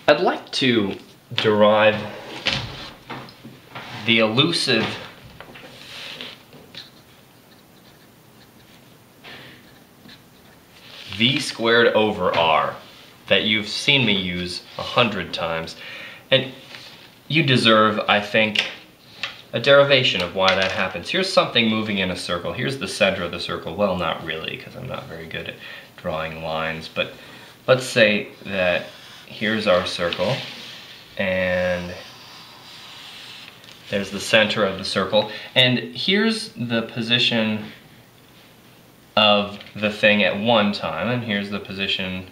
I'd like to derive the elusive v squared over r that you've seen me use 100 times. And you deserve, I think, a derivation of why that happens. Here's something moving in a circle. Here's the center of the circle. Well, not really, because I'm not very good at drawing lines, but let's say that here's our circle, and there's the center of the circle, and here's the position of the thing at one time, and here's the position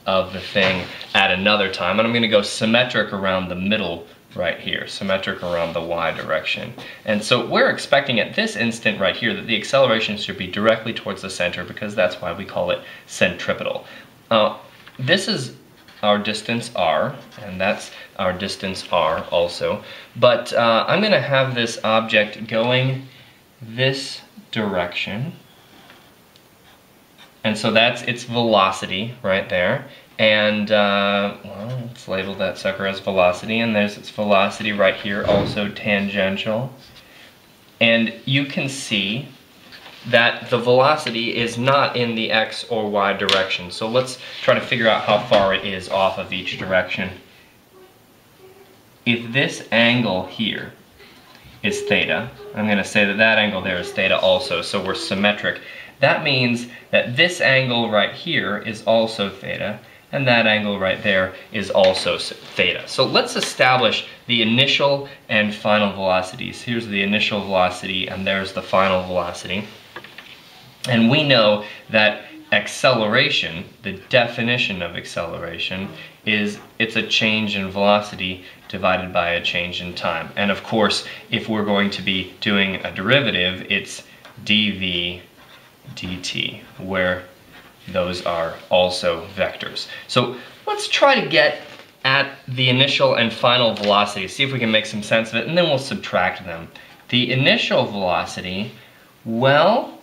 of the thing at another time, and I'm going to go symmetric around the middle right here, symmetric around the y direction. And so we're expecting at this instant right here that the acceleration should be directly towards the center, because that's why we call it centripetal. This is our distance r, and that's our distance r also, but I'm going to have this object going this direction, and so that's its velocity right there. And well, let's label that sucker as velocity, and there's its velocity right here, also tangential. And you can see that the velocity is not in the x or y direction. So let's try to figure out how far it is off of each direction. If this angle here is theta, I'm going to say that that angle there is theta also, so we're symmetric. That means that this angle right here is also theta, and that angle right there is also theta. So let's establish the initial and final velocities. Here's the initial velocity, and there's the final velocity. And we know that acceleration, the definition of acceleration, is it's a change in velocity divided by a change in time. And of course, if we're going to be doing a derivative, it's dv dt, where those are also vectors. So let's try to get at the initial and final velocity, see if we can make some sense of it, and then we'll subtract them. The initial velocity, well,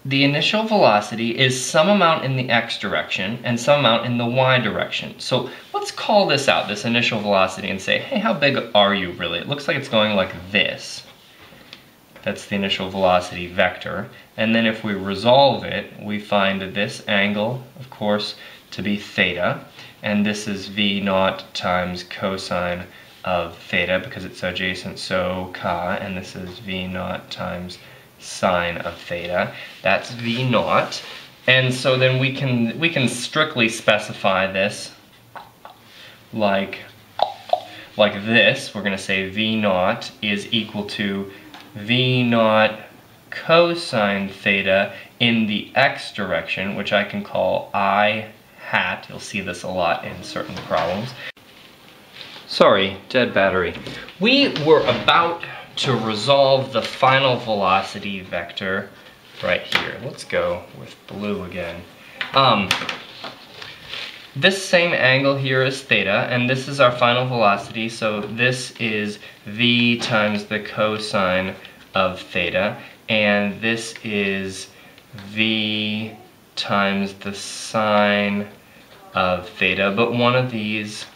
the initial velocity is some amount in the x direction and some amount in the y direction. So let's call this out, this initial velocity, and say, hey, how big are you really? It looks like it's going like this. That's the initial velocity vector. And then if we resolve it, we find this angle, of course, to be theta. And this is v naught times cosine of theta, because it's adjacent, so ca. And this is v naught times sine of theta. That's v naught. And so then we can strictly specify this like this. We're going to say v naught is equal to v naught cosine theta in the x direction, which I can call I hat. You'll see this a lot in certain problems. Sorry, dead battery. We were about to resolve the final velocity vector right here. Let's go with blue again. This same angle here is theta, and this is our final velocity, so this is v times the cosine of theta, and this is v times the sine of theta, but one of these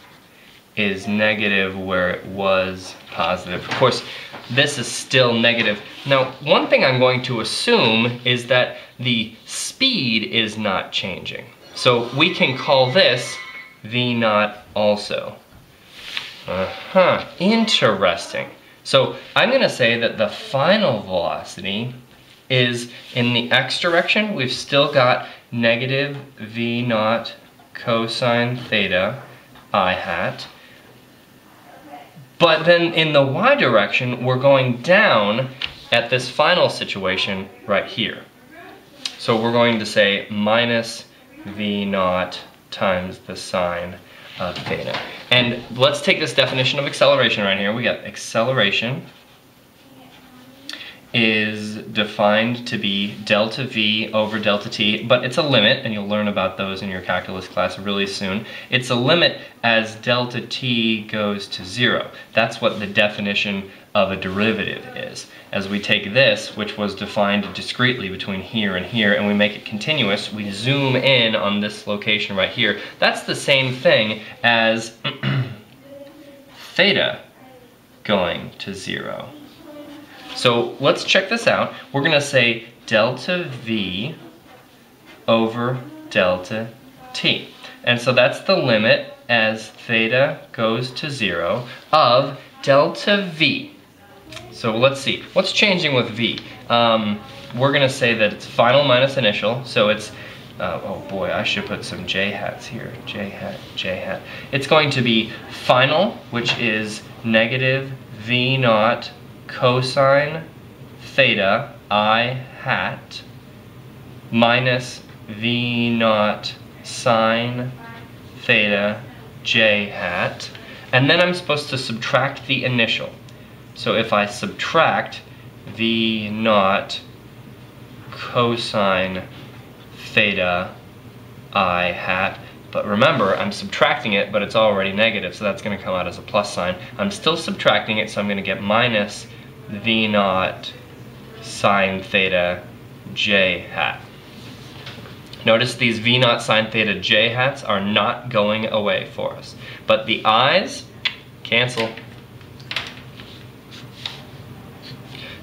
is negative where it was positive. Of course, this is still negative. Now, one thing I'm going to assume is that the speed is not changing. So we can call this v naught also. Interesting. So I'm going to say that the final velocity is in the x direction. We've still got negative v naught cosine theta I hat. But then in the y direction, we're going down at this final situation right here. So we're going to say minus v naught times the sine of theta. And let's take this definition of acceleration right here. We got acceleration is defined to be delta v over delta t, but it's a limit, and you'll learn about those in your calculus class really soon. It's a limit as delta t goes to 0. That's what the definition of a derivative is. As we take this, which was defined discretely between here and here, and we make it continuous, we zoom in on this location right here. That's the same thing as theta going to 0. So let's check this out. We're going to say delta V over delta T. And so that's the limit as theta goes to 0 of delta V. So let's see, what's changing with V? We're going to say that it's final minus initial, so it's, oh boy, I should put some j hats here, j hat, j hat. It's going to be final, which is negative V naught cosine theta I hat minus V naught sine theta j hat, and then I'm supposed to subtract the initial. So if I subtract V naught cosine theta I hat, but remember, I'm subtracting it, but it's already negative, so that's going to come out as a plus sign. I'm still subtracting it, so I'm going to get minus V naught sine theta j hat. Notice these V naught sine theta j hats are not going away for us, but the i's cancel.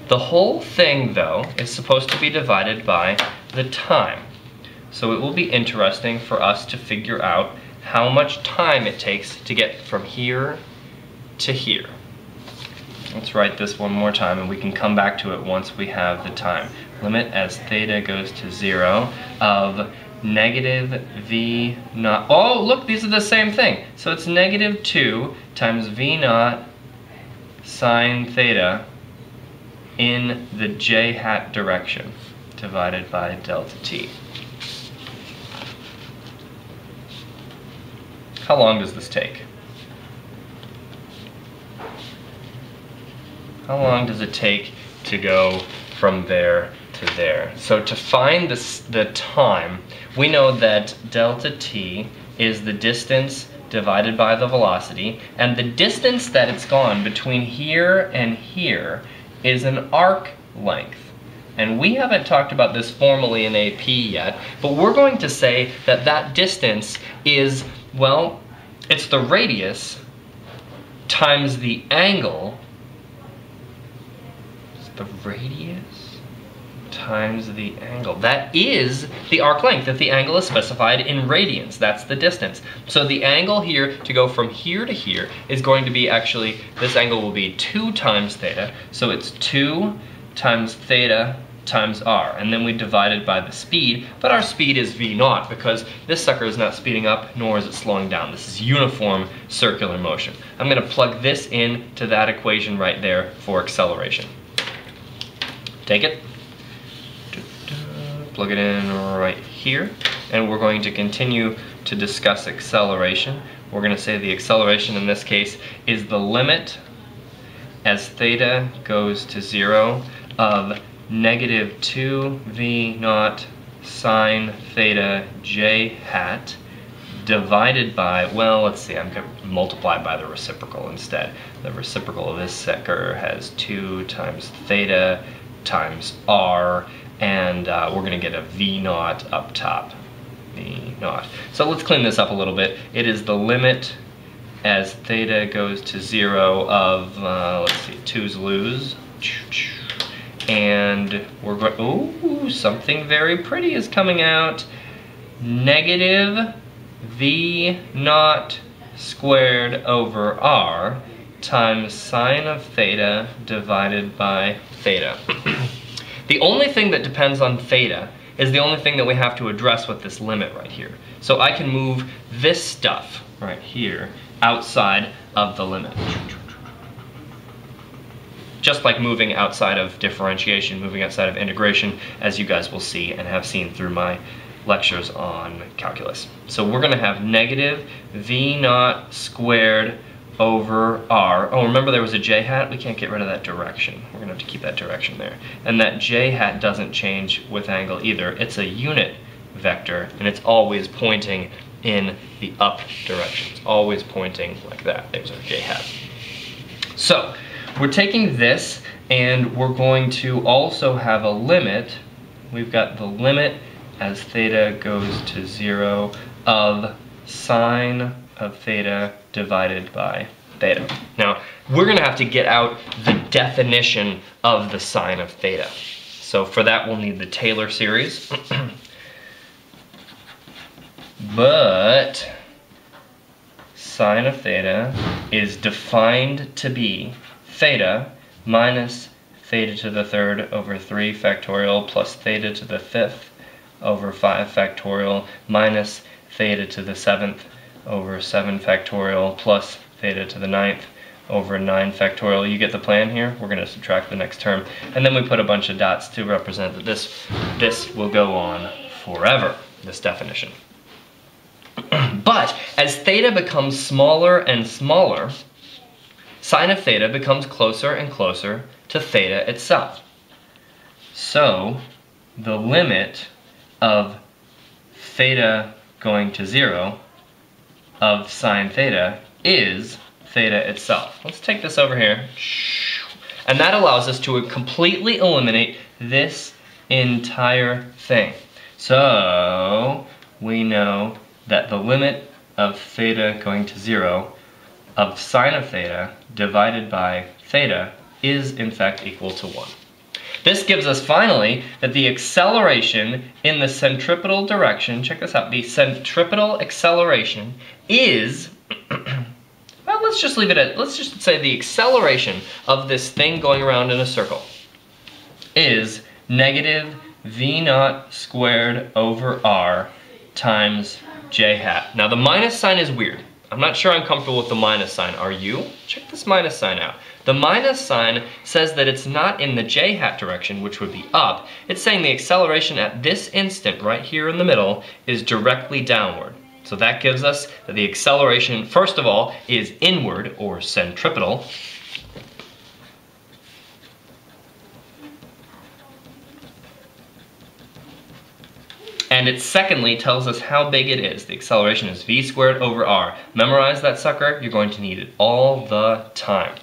The whole thing, though, is supposed to be divided by the time. So it will be interesting for us to figure out how much time it takes to get from here to here. Let's write this one more time, and we can come back to it once we have the time. Limit as theta goes to 0 of negative V naught. Oh, look, these are the same thing. So it's negative 2 times V naught sine theta in the j hat direction divided by delta t. How long does this take? How long does it take to go from there to there? So to find the time, we know that delta t is the distance divided by the velocity, and the distance that it's gone between here and here is an arc length. And we haven't talked about this formally in AP yet, but we're going to say that that distance is, well, it's the radius times the angle. It's the radius times the angle. That is the arc length. If the angle is specified in radians, that's the distance. So the angle here to go from here to here is going to be actually, this angle will be 2 times theta. So it's 2 times theta times r, and then we divide it by the speed, but our speed is v naught because this sucker is not speeding up nor is it slowing down. This is uniform circular motion. I'm going to plug this in to that equation right there for acceleration. Take it, plug it in right here, and we're going to continue to discuss acceleration. We're going to say the acceleration in this case is the limit as theta goes to 0 of negative 2 v naught sine theta j hat divided by, well, let's see, I'm going to multiply by the reciprocal instead. The reciprocal of this sucker has 2 times theta times r, and we're going to get a v naught up top. V naught. So let's clean this up a little bit. It is the limit as theta goes to 0 of, let's see, 2's lose. And we're going, ooh, something very pretty is coming out. Negative v naught squared over r times sine of theta divided by theta. The only thing that depends on theta is the only thing that we have to address with this limit right here. So I can move this stuff right here outside of the limit. Just like moving outside of differentiation, moving outside of integration, as you guys will see and have seen through my lectures on calculus. So we're going to have negative v naught squared over r. Oh, remember there was a j hat? We can't get rid of that direction. We're going to have to keep that direction there. And that j hat doesn't change with angle either. It's a unit vector, and it's always pointing in the up direction. It's always pointing like that. There's our j hat. So we're taking this and we're going to also have a limit. We've got the limit as theta goes to 0 of sine of theta divided by theta. Now, we're going to have to get out the definition of the sine of theta. So for that, we'll need the Taylor series. But sine of theta is defined to be theta minus theta to the third over 3 factorial plus theta to the 5th over 5 factorial minus theta to the 7th over 7 factorial plus theta to the 9th over 9 factorial. You get the plan here? We're going to subtract the next term. And then we put a bunch of dots to represent that this will go on forever, this definition. But as theta becomes smaller and smaller, sine of theta becomes closer and closer to theta itself. So the limit of theta going to 0 of sine theta is theta itself. Let's take this over here. And that allows us to completely eliminate this entire thing. So we know that the limit of theta going to 0 of sine of theta divided by theta is in fact equal to 1. This gives us finally that the acceleration in the centripetal direction, check this out, the centripetal acceleration is, well, let's just leave it at, let's just say the acceleration of this thing going around in a circle is negative v naught squared over r times j hat. Now the minus sign is weird. I'm not sure I'm comfortable with the minus sign. Are you? Check this minus sign out. The minus sign says that it's not in the j hat direction, which would be up. It's saying the acceleration at this instant right here in the middle is directly downward. So that gives us that the acceleration, first of all, is inward or centripetal. And it secondly tells us how big it is. The acceleration is v squared over r. Memorize that sucker. You're going to need it all the time.